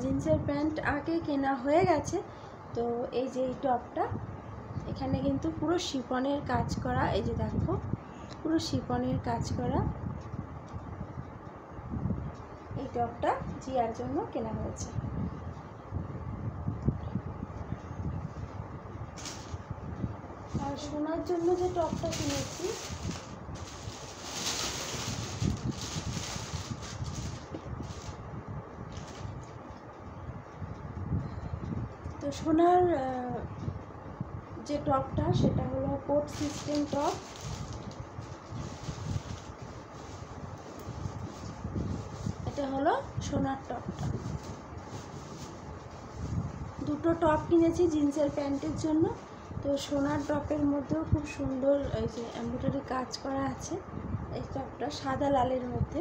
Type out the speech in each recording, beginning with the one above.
জিন্সের প্যান্ট আগে কেনা হয়ে গেছে। তো এই যে এই টপটা, এখানে কিন্তু পুরো শিফনের কাজ করা, এই যে দেখো পুরো শিফনের কাজ করা এই টপটা জিয়ার জন্য কেনা হয়েছে। আর সোনার জন্য যে টপটা কিনেছি, তো সোনার যে টপটা সেটা হলো কোট সিস্টেম টপ। এটা হলো সোনার টপটা। দুটো টপ কিনেছি জিন্সের প্যান্টের জন্য। তো সোনার টপের মধ্যেও খুব সুন্দর এই যে এমব্রয়ডারি কাজ করা আছে। এই টপটা সাদা লালের মধ্যে।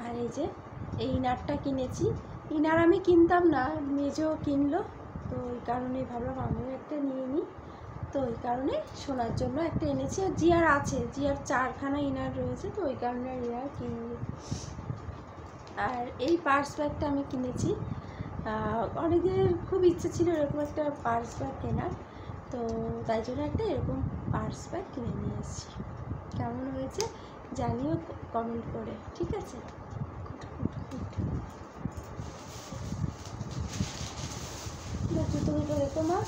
আর এই যে এই ইনারটা কিনেছি। ইনার আমি কিনতাম না, মেজো কিনলো, তো ওই কারণে ভাবলাম আমিও একটা নিয়ে নিই। তো ওই কারণে সোনার জন্য একটা এনেছি। আর জিয়ার আছে, জিয়ার 4খানা ইনার রয়েছে, তো ওই কারণে আর ইনার কিনি। আর এই পার্স ব্যাগটা আমি কিনেছি। অনেকদিনের খুব ইচ্ছে ছিল এরকম একটা পার্স ব্যাগ কেনার, তো তাই জন্য একটা এরকম পার্স ব্যাগ কিনে নিয়ে এসেছি। কেমন হয়েছে জানিও কমেন্ট করে, ঠিক আছে? জুতো দেখো মা,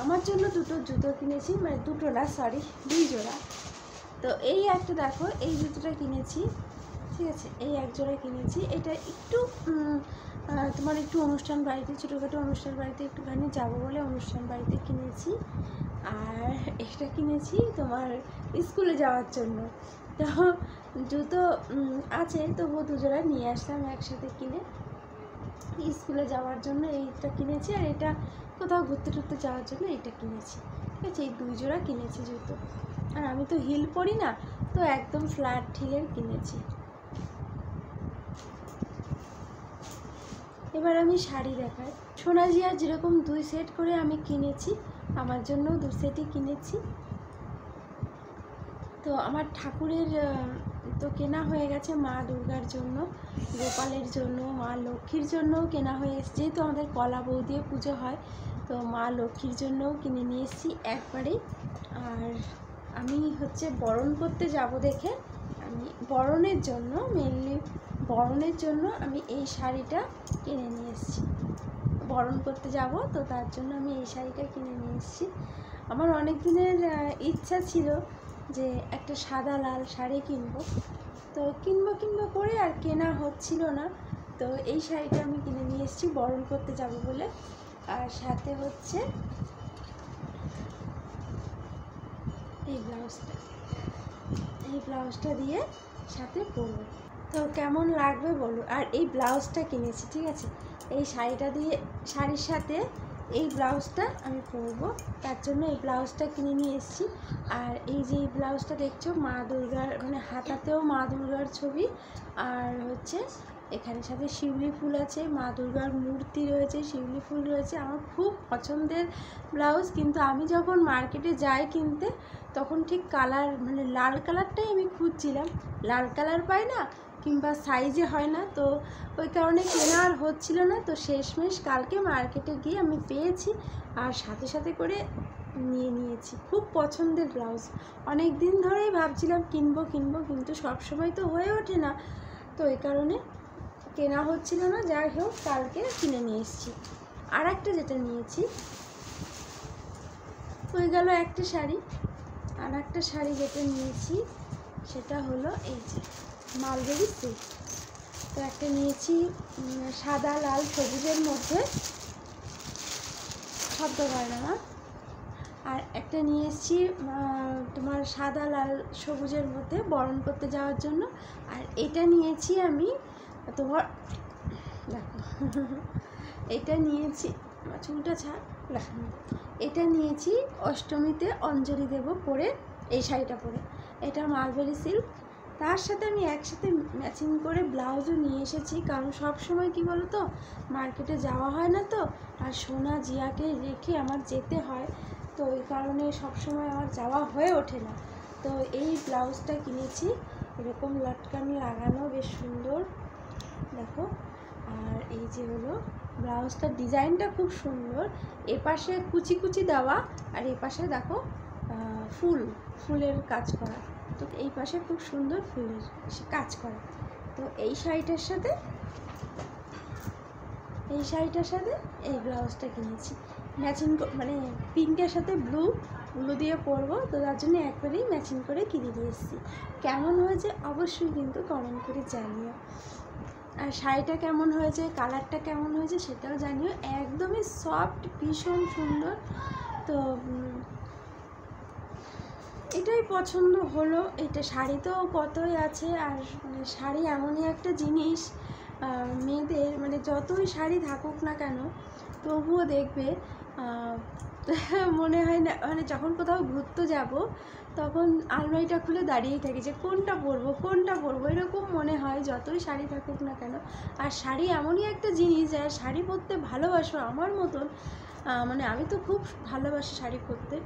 আমার জন্য দুটো জুতো কিনেছি, মানে দুটো না, সরি 2 জোড়া। তো এই একটা দেখো, এই জুতোটা কিনেছি, ঠিক আছে? এই এক জোড়া কিনেছি। এটা একটু তোমার একটু অনুষ্ঠান বাড়িতে, ছোটোখাটো অনুষ্ঠান বাড়িতে একটুখানি যাবো বলে অনুষ্ঠান বাড়িতে কিনেছি। আর এটা কিনেছি তোমার স্কুলে যাওয়ার জন্য। তো জুতো আছে, তবুও 2 জোড়া নিয়ে আসলাম একসাথে কিনে। স্কুলে যাওয়ার জন্য এইটা কিনেছি, আর এটা কোথাও ঘুরতে টুরতে যাওয়ার জন্য এইটা কিনেছি, ঠিক আছে? এই 2 জোড়া কিনেছি জুতো। আর আমি তো হিল পরি না, তো একদম ফ্ল্যাট হিলের কিনেছি। এবার আমি শাড়ি দেখাই। সোনা জিয়ার যেরকম 2 সেট করে আমি কিনেছি, আমার জন্য 2 সেটই কিনেছি। তো আমার ঠাকুরের তো কেনা হয়ে গেছে, মা দুর্গার জন্য, গোপালের জন্য, মা লক্ষ্মীর জন্যও কেনা হয়ে এসেছে। যেহেতু আমাদের কলা বউ দিয়ে পুজো হয়, তো মা লক্ষ্মীর জন্যও কিনে নিয়ে এসেছি একবারেই। আর আমি হচ্ছে বরণ করতে যাব দেখে, আমি বরণের জন্য, মেনলি বরণের জন্য আমি এই শাড়িটা কিনে নিয়ে এসেছি। বরণ করতে যাব, তো তার জন্য আমি এই শাড়িটা কিনে নিয়ে এসেছি। আমার অনেক দিনের ইচ্ছা ছিল যে একটা সাদা লাল শাড়ি কিনবো, তো কিনবো করে আর কেনা হচ্ছিল না। তো এই শাড়িটা আমি কিনে নিয়ে এসেছি বরণ করতে যাব বলে। আর সাথে হচ্ছে এই ব্লাউজটা দিয়ে সাথে পরবো। তো কেমন লাগবে বলো। আর এই ব্লাউজটা কিনেছি, ঠিক আছে? এই শাড়িটা দিয়ে, শাড়ির সাথে এই ব্লাউজটা আমি পরবো, তার জন্য এই ব্লাউজটা কিনে নিয়ে এসেছি। আর এই যে এই ব্লাউজটা দেখছো, মা দুর্গার, মানে হাতাতেও মা দুর্গার ছবি, আর হচ্ছে এখানে সাথে শিউলি ফুল আছে, মা দুর্গার মূর্তি রয়েছে, শিউলি ফুল রয়েছে। আমার খুব পছন্দের ব্লাউজ, কিন্তু আমি যখন মার্কেটে যাই কিনতে, তখন ঠিক কালার, মানে লাল কালারটাই আমি খুঁজছিলাম, লাল কালার পাই না, কিংবা সাইজে হয় না, তো ওই কারণে কেনা আর হচ্ছিল না। তো শেষমেশ কালকে মার্কেটে গিয়ে আমি পেয়েছি, আর সাথে করে নিয়েছি। খুব পছন্দের ব্লাউজ, অনেক দিন ধরেই ভাবছিলাম কিনবো, কিন্তু সবসময় তো হয়ে ওঠে না, তো এই কারণে কেনা হচ্ছিল না। যাই হোক, কালকে কিনে নিয়ে এসেছি। আর একটা যেটা নিয়েছি, হয়ে গেল একটা শাড়ি। আর একটা শাড়ি যেটা নিয়েছি সেটা হলো এই যে মালবেরি সিল্ক। তো একটা নিয়েছি সাদা লাল সবুজের মধ্যে, শব্দ হয় না। আর একটা নিয়ে এসেছি তোমার সাদা লাল সবুজের মধ্যে বরণ করতে যাওয়ার জন্য। আর এটা নিয়েছি আমি তোমার, দেখো এটা নিয়েছি, চুলটা ছাড়, এটা নিয়েছি অষ্টমীতে অঞ্জলি দেব পরে, এই শাড়িটা পরে। এটা মালবেরি সিল্ক। তার সাথে আমি একসাথে ম্যাচিং করে ব্লাউজও নিয়ে এসেছি, কারণ সব সময় কি বলো তো, মার্কেটে যাওয়া হয় না তো, আর সোনা জিয়াকে রেখে আমার যেতে হয়, তো ওই কারণে সবসময় আমার যাওয়া হয়ে ওঠে না। তো এই ব্লাউজটা কিনেছি, এরকম লটকানি লাগানো, বেশ সুন্দর দেখো। আর এই যে হলো ব্লাউজটার ডিজাইনটা খুব সুন্দর, এপাশে কুচি কুচি দেওয়া আর এপাশে দেখো ফুলের কাজ করা। তো এই পাশে খুব সুন্দর ফুলের কাজ করা। তো এই শাড়িটার সাথে এই ব্লাউজটা কিনেছি ম্যাচিং, মানে পিঙ্কের সাথে ব্লু দিয়ে পরবো, তো তার জন্য একবারেই ম্যাচিং করে কিনে দিয়ে এসেছি। কেমন হয়েছে অবশ্যই কিন্তু কমেন্ট করে জানিও, আর শাড়িটা কেমন হয়েছে, কালারটা কেমন হয়েছে সেটাও জানিও। একদমই সফট, ভীষণ সুন্দর। তো এটাই পছন্দ হলো। এটা শাড়ি তো কতই আছে, আর মানে শাড়ি এমনই একটা জিনিস, মেয়েদের মানে যতই শাড়ি থাকুক না কেন তবুও দেখবে মনে হয় না, মানে যখন কোথাও ঘুরতে যাব তখন আলমারিটা খুলে দাঁড়িয়েই থাকি যে কোনটা পরবো এরকম মনে হয়, যতই শাড়ি থাকুক না কেন। আর শাড়ি এমনই একটা জিনিস, যারা শাড়ি পরতে ভালোবাসো আমার মতন, মানে আমি তো খুব ভালোবাসি শাড়ি পরতে।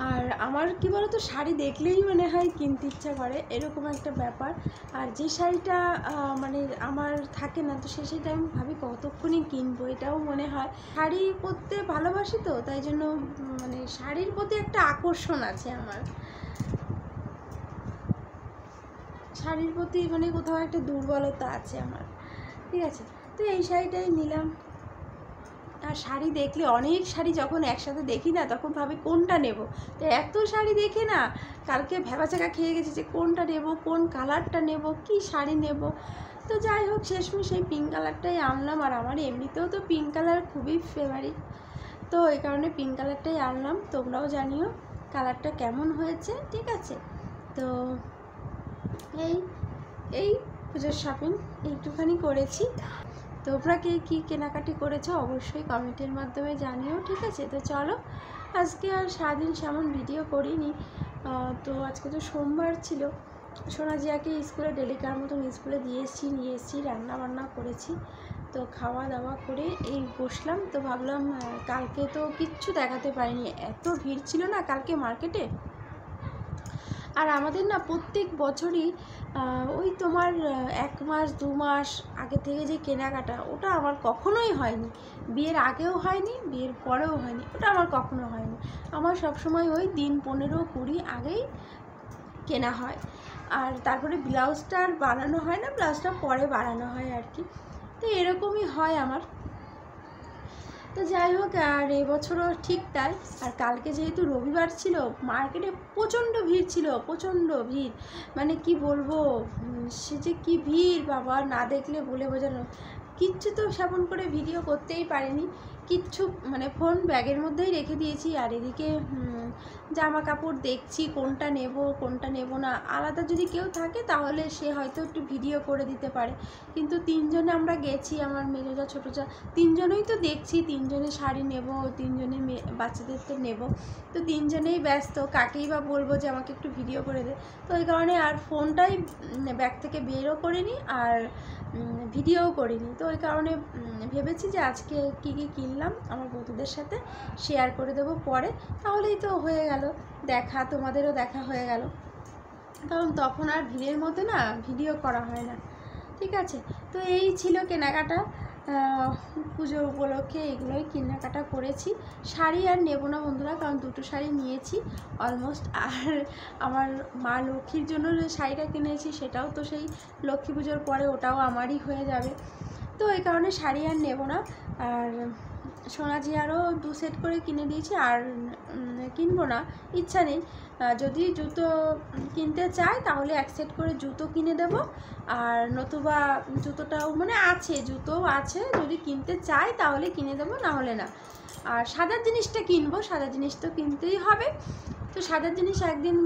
আর আমার কি বলতো, শাড়ি দেখলেই মনে হয় কিনতে ইচ্ছা করে, এরকম একটা ব্যাপার। আর যে শাড়িটা মানে আমার থাকে না, তো সেই শাড়িটা আমি ভাবি কতক্ষণই কিনবো, এটাও মনে হয়। শাড়ি পরতে ভালোবাসি তো, তাই জন্য মানে শাড়ির প্রতি একটা আকর্ষণ আছে আমার, শাড়ির প্রতি মানে কোথাও একটা দুর্বলতা আছে আমার, ঠিক আছে। তো এই শাড়িটাই নিলাম। আর শাড়ি দেখলে, অনেক শাড়ি যখন একসাথে দেখি না তখন ভাবি কোনটা নেব। তো এত শাড়ি দেখে না কালকে ভ্যাবাচাকা খেয়ে গেছে যে কোনটা নেব, কোন কালারটা নেব, কি শাড়ি নেব। তো যাই হোক, শেষমেশ এই পিঙ্ক কালারটাই আনলাম। আর আমার এমনিতেও তো পিঙ্ক কালার খুবই ফেভারিট, তো এই কারণে পিঙ্ক কালারটাই আনলাম। তোমরাও জানিও কালারটা কেমন হয়েছে, ঠিক আছে। তো এই পুজোর শপিং একটুখানি করেছি। তোমরা কে কী কেনাকাটি করেছো অবশ্যই কমেন্টের মাধ্যমে জানিও, ঠিক আছে। তো চলো, আজকে আর সারাদিন সেমন ভিডিও করিনি। তো আজকে তো সোমবার ছিল, সোনাজিয়াকে স্কুলে ডেলিকার মতন স্কুলে নিয়ে এসেছি, রান্না বান্না করেছি। তো খাওয়া দাওয়া করে এই বসলাম। তো ভাবলাম কালকে তো কিচ্ছু দেখাতে পারিনি, এত ভিড় ছিল না কালকে মার্কেটে। আর আমাদের না প্রত্যেক বছরই ওই তোমার 1 মাস 2 মাস আগে থেকে যে কেনাকাটা, ওটা আমার কখনোই হয়নি। বিয়ের আগেও হয়নি, বিয়ের পরেও হয়নি, ওটা আমার কখনো হয়নি। আমার সবসময় ওই দিন 15-20 আগেই কেনা হয়। আর তারপরে ব্লাউজটা আর বানানো হয় না, ব্লাউজটা পরে বানানো হয় আর কি। তো এরকমই হয় আমার। তো যাই হোক, আর এবছরও ঠিক তাই। আর কালকে যেহেতু রবিবার ছিল, মার্কেটে প্রচণ্ড ভিড় ছিল, প্রচণ্ড ভিড়, মানে কি বলবো, সে যে কী ভিড় বাবা, না দেখলে বলে বোঝানো। কিচ্ছু তো সেমন করে ভিডিও করতেই পারিনি, কিচ্ছু, মানে ফোন ব্যাগের মধ্যেই রেখে দিয়েছি। আর এদিকে জামা কাপড় দেখছি কোনটা নেব না। আলাদা যদি কেউ থাকে তাহলে সে হয়তো একটু ভিডিও করে দিতে পারে, কিন্তু 3 জনে আমরা গেছি, আমার মেজো যা ছোটো যা, 3 জনেই তো দেখছি, 3 জনে শাড়ি নেব, 3 জনে বাচ্চাদের তো নেব। তো 3 জনেই ব্যস্ত, কাকেই বা বলবো যে আমাকে একটু ভিডিও করে দে। তো ওই কারণে আর ফোনটাই ব্যাগ থেকে বেরও করিনি আর ভিডিওও করিনি। তো ওই কারণে ভেবেছি যে আজকে কী কী কিনলাম আমার বন্ধুদের সাথে শেয়ার করে দেবো পরে, তাহলেই তো হয়ে গেল দেখা, তোমাদেরও দেখা হয়ে গেল। কারণ তখন আর ভিড়ের মধ্যে না ভিডিও করা হয় না, ঠিক আছে। তো এই ছিল কেনাকাটা, পুজো উপলক্ষে এগুলোই কেনাকাটা করেছি। শাড়ি আর নেব না বন্ধুরা, কারণ 2টো শাড়ি নিয়েছি অলমোস্ট। আর আমার মা লক্ষ্মীর জন্য যে শাড়িটা কিনেছি সেটাও তো সেই লক্ষ্মী পুজোর পরে ওটাও আমারই হয়ে যাবে। তো এই কারণে শাড়ি আর নেব না। আর সোনাজিয়ারও 2 সেট করে কিনে দিয়েছি, আর কিনবো না, ইচ্ছা নেই। যদি জুতো কিনতে চাই তাহলে 1 সেট করে জুতো কিনে দেব। আর নতুবা জুতোটাও মানে আছে, জুতোও আছে, যদি কিনতে চাই তাহলে কিনে দেবো, না হলে না। আর সাদার জিনিসটা কিনবো, সাদা জিনিস তো কিনতেই হবে। তো সাদার জিনিস একদিন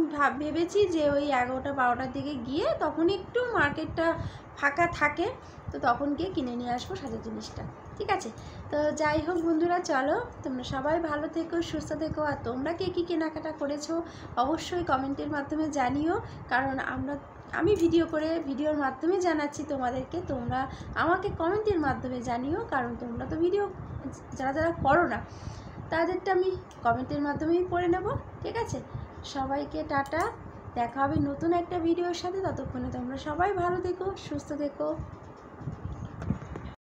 ভেবেছি যে ওই 11টা-12টার দিকে গিয়ে, তখন একটু মার্কেটটা ফাঁকা থাকে, তো তখন গিয়ে কিনে নিয়ে আসবো সাদার জিনিসটা, ঠিক আছে। তো যাই হোক বন্ধুরা, চলো, তোমরা সবাই ভালো থেকো, সুস্থ থেকো। আর তোমরা কে কী কেনাকাটা করেছো অবশ্যই কমেন্টের মাধ্যমে জানিও, কারণ আমি ভিডিও করে ভিডিওর মাধ্যমে জানাচ্ছি তোমাদেরকে, তোমরা আমাকে কমেন্টের মাধ্যমে জানিও, কারণ তোমরা তো ভিডিও যারা করো না, তাদেরটা আমি কমেন্টের মাধ্যমেই পড়ে নেব। ঠিক আছে, সবাইকে টাটা, দেখা হবে নতুন একটা ভিডিওর সাথে। ততক্ষণে তোমরা সবাই ভালো থেকো, সুস্থ থেকো।